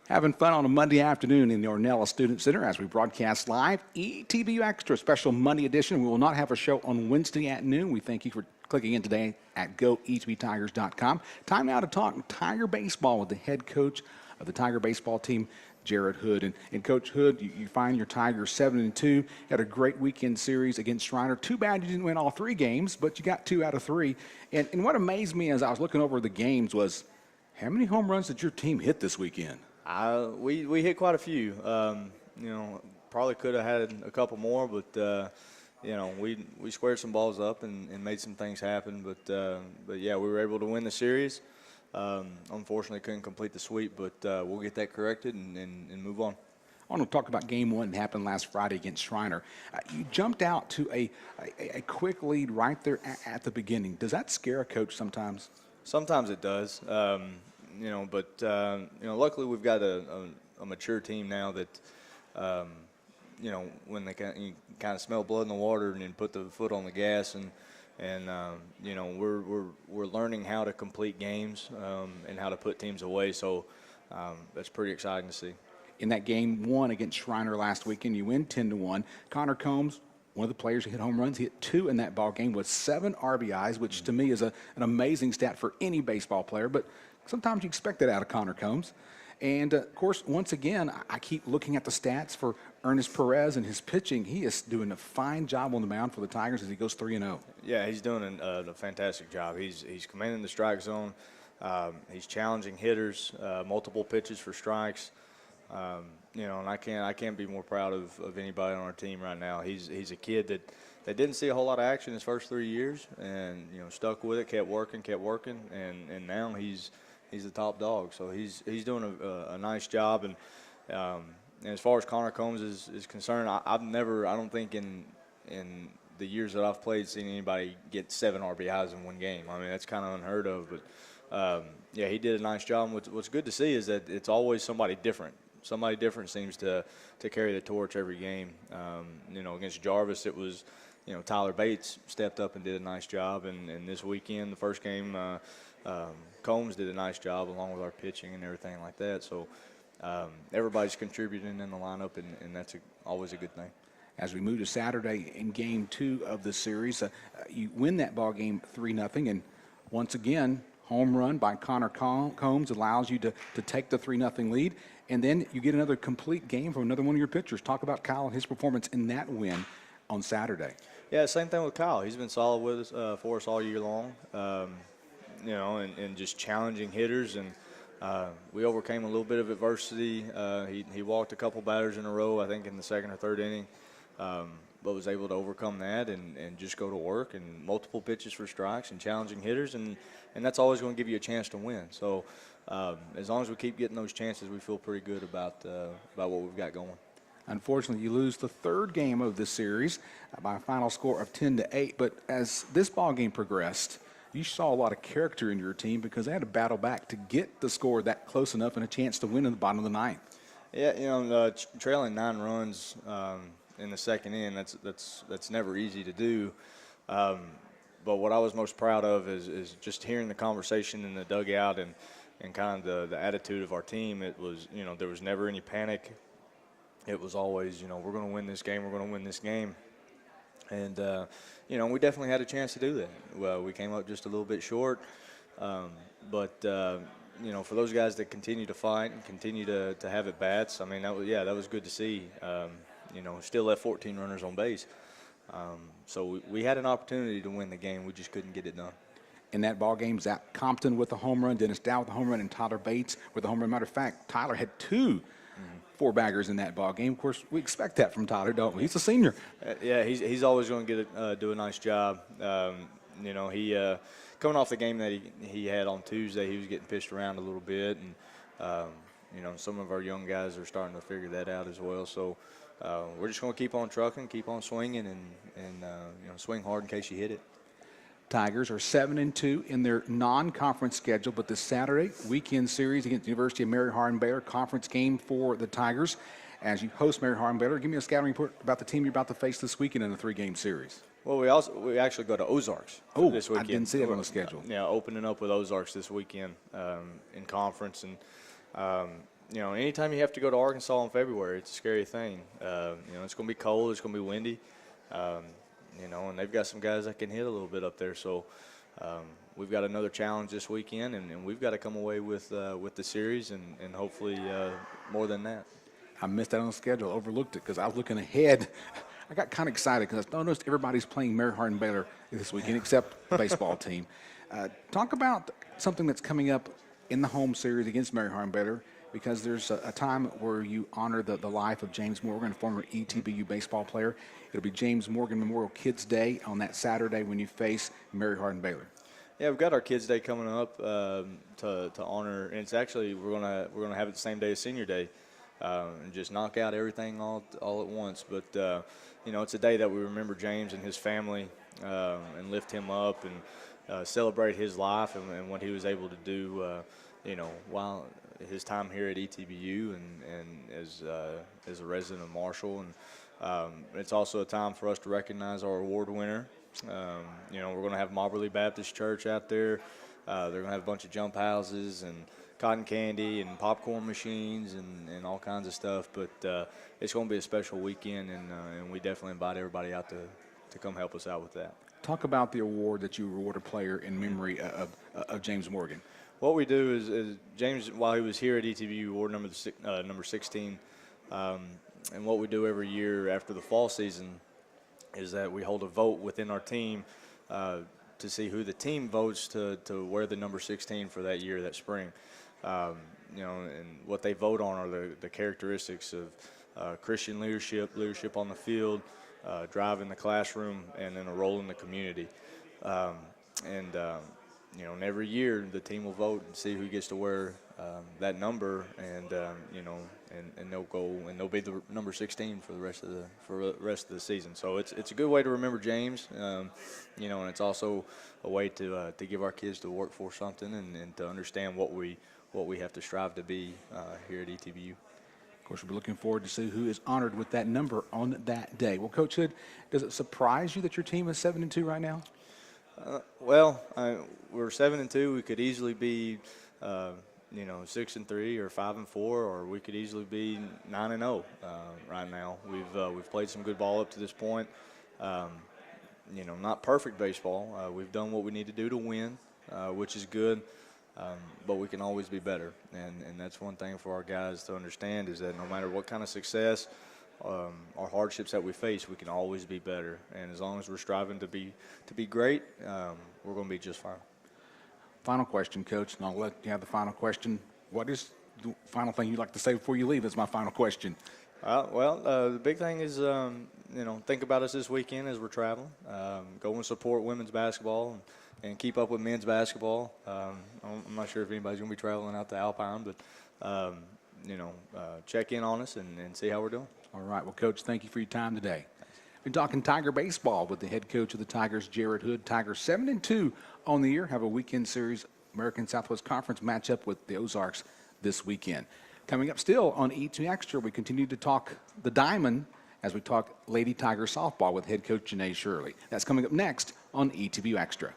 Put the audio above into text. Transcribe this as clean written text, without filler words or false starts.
Having fun on a Monday afternoon in the Ornella Student Center as we broadcast live ETBU Extra Special Monday edition. We will not have a show on Wednesday at noon. We thank you for clicking in today at goetbtigers.com. Time now to talk Tiger baseball with the head coach of the Tiger baseball team, Jared Hood. And Coach Hood, you find your Tigers 7-2. Had a great weekend series against Shriner. Too bad you didn't win all three games, but you got 2 out of 3. And what amazed me as I was looking over the games was how many home runs did your team hit this weekend? We hit quite a few. Probably could have had a couple more, but we squared some balls up and made some things happen. But yeah, we were able to win the series. Unfortunately, couldn't complete the sweep, but we'll get that corrected and move on. I want to talk about game 1 that happened last Friday against Shriner. You jumped out to a quick lead right there at the beginning. Does that scare a coach sometimes? Sometimes it does. Luckily we've got a mature team now that, when they kind of smell blood in the water and then put the foot on the gas we're learning how to complete games and how to put teams away. So that's pretty exciting to see. In that game 1 against Shriner last weekend, you win 10-1. Connor Combs, one of the players who hit home runs, he hit 2 in that ball game with 7 RBIs, which to me is an amazing stat for any baseball player. But sometimes you expect that out of Connor Combs. And, of course, once again, I keep looking at the stats for Ernest Perez and his pitching. He is doing a fine job on the mound for the Tigers as he goes 3-0. Yeah, he's doing a fantastic job. He's commanding the strike zone. He's challenging hitters, multiple pitches for strikes. And I can't be more proud of anybody on our team right now. He's a kid that didn't see a whole lot of action his first 3 years, and stuck with it, kept working, and now he's the top dog. So he's doing a nice job. And as far as Connor Combs is concerned, I don't think in the years that I've played seen anybody get 7 RBIs in one game. I mean, that's kind of unheard of. But yeah, he did a nice job. And what's good to see is that it's always somebody different. Somebody different seems to carry the torch every game. Against Jarvis, it was, Tyler Bates stepped up and did a nice job. And this weekend, the first game, Combs did a nice job along with our pitching and everything like that. So everybody's contributing in the lineup, and that's always a good thing. As we move to Saturday in game 2 of the series, you win that ball game 3-0. And once again, home run by Connor Combs allows you to take the 3-0 lead. And then you get another complete game from another one of your pitchers. Talk about Kyle and his performance in that win on Saturday. Yeah, same thing with Kyle. He's been solid with us for us all year long, and just challenging hitters. And we overcame a little bit of adversity. He walked a couple batters in a row, I think, in the second or third inning, but was able to overcome that and just go to work and multiple pitches for strikes and challenging hitters. And that's always going to give you a chance to win. So as long as we keep getting those chances, we feel pretty good about what we've got going. Unfortunately, you lose the 3rd game of this series by a final score of 10-8. But as this ball game progressed, you saw a lot of character in your team because they had to battle back to get the score that close enough and a chance to win in the bottom of the 9th. Yeah, trailing 9 runs in the second inning, that's never easy to do. But what I was most proud of is just hearing the conversation in the dugout and kind of the attitude of our team. It was, there was never any panic. It was always, we're going to win this game. We're going to win this game. And, we definitely had a chance to do that. Well, we came up just a little bit short. For those guys that continue to fight and continue to have at bats, I mean, that was good to see. Still left 14 runners on base. So we had an opportunity to win the game. We just couldn't get it done. In that ball game, Zach Compton with a home run, Dennis Dow with a home run, and Tyler Bates with a home run. Matter of fact, Tyler had 2 4-baggers in that ball game. Of course, we expect that from Tyler, don't we? He's a senior. Yeah, he's always going to do a nice job. He coming off the game that he had on Tuesday, he was getting pitched around a little bit, and some of our young guys are starting to figure that out as well. So we're just going to keep on trucking, keep on swinging, and swing hard in case you hit it. Tigers are 7-2 in their non-conference schedule, but this Saturday weekend series against the University of Mary Hardin-Baylor, conference game for the Tigers. As you host Mary Hardin-Baylor, give me a scouting report about the team you're about to face this weekend in a 3-game series. Well, we actually go to Ozarks this weekend. I didn't see it on the schedule. Yeah, opening up with Ozarks this weekend in conference, and you know, anytime you have to go to Arkansas in February, it's a scary thing. You know, it's going to be cold. It's going to be windy. You know, and they've got some guys that can hit a little bit up there. So we've got another challenge this weekend, and we've got to come away with the series and hopefully more than that. I missed that on the schedule, overlooked it because I was looking ahead. I got kind of excited because I noticed everybody's playing Mary Hardin-Baylor this weekend except the baseball team. Talk about something that's coming up in the home series against Mary Hardin-Baylor, because there's a time where you honor the life of James Morgan, former ETBU baseball player. It'll be James Morgan Memorial Kids Day on that Saturday when you face Mary Hardin-Baylor. Yeah, we've got our Kids Day coming up to honor, and it's actually we're gonna have it the same day as Senior Day, and just knock out everything all at once. But you know, it's a day that we remember James and his family, and lift him up and celebrate his life and what he was able to do. You know, while his time here at ETBU and as a resident of Marshall, and it's also a time for us to recognize our award winner. You know, we're going to have Mobberly Baptist Church out there. They're going to have a bunch of jump houses and cotton candy and popcorn machines and all kinds of stuff. But it's going to be a special weekend, and we definitely invite everybody out to come help us out with that. Talk about the award that you reward a player in memory of James Morgan. What we do is James, while he was here at ETBU, award number 16, and what we do every year after the fall season is that we hold a vote within our team to see who the team votes to wear the number 16 for that year, that spring. You know, and what they vote on are the characteristics of Christian leadership on the field, drive in the classroom, and then a role in the community. You know, and every year the team will vote and see who gets to wear that number, and you know, and they'll go and they'll be the number 16 for the rest of the season. So it's a good way to remember James, you know, and it's also a way to give our kids to work for something and to understand what we have to strive to be here at ETBU. Of course, we'll be looking forward to see who is honored with that number on that day. Well, Coach Hood, does it surprise you that your team is 7-2 right now? Well, we're 7-2. We could easily be, you know, 6-3 or 5-4, or we could easily be 9-0 right now. We've played some good ball up to this point. You know, not perfect baseball. We've done what we need to do to win, which is good. But we can always be better, and that's one thing for our guys to understand, is that no matter what kind of success our hardships that we face, we can always be better. And as long as we're striving to be great, we're going to be just fine. Final question, Coach, and I'll let you have the final question. What is the final thing you'd like to say before you leave? That's my final question. The big thing is, you know, think about us this weekend as we're traveling. Go and support women's basketball and keep up with men's basketball. I'm not sure if anybody's going to be traveling out to Alpine, but, you know, check in on us and see how we're doing. All right. Well, Coach, thank you for your time today. Been talking Tiger baseball with the head coach of the Tigers, Jared Hood. Tigers 7-2 on the year. Have a weekend series American Southwest Conference matchup with the Ozarks this weekend. Coming up still on E2 Extra, we continue to talk the Diamond as we talk Lady Tiger softball with head coach Janae Shirley. That's coming up next on ETBU Extra.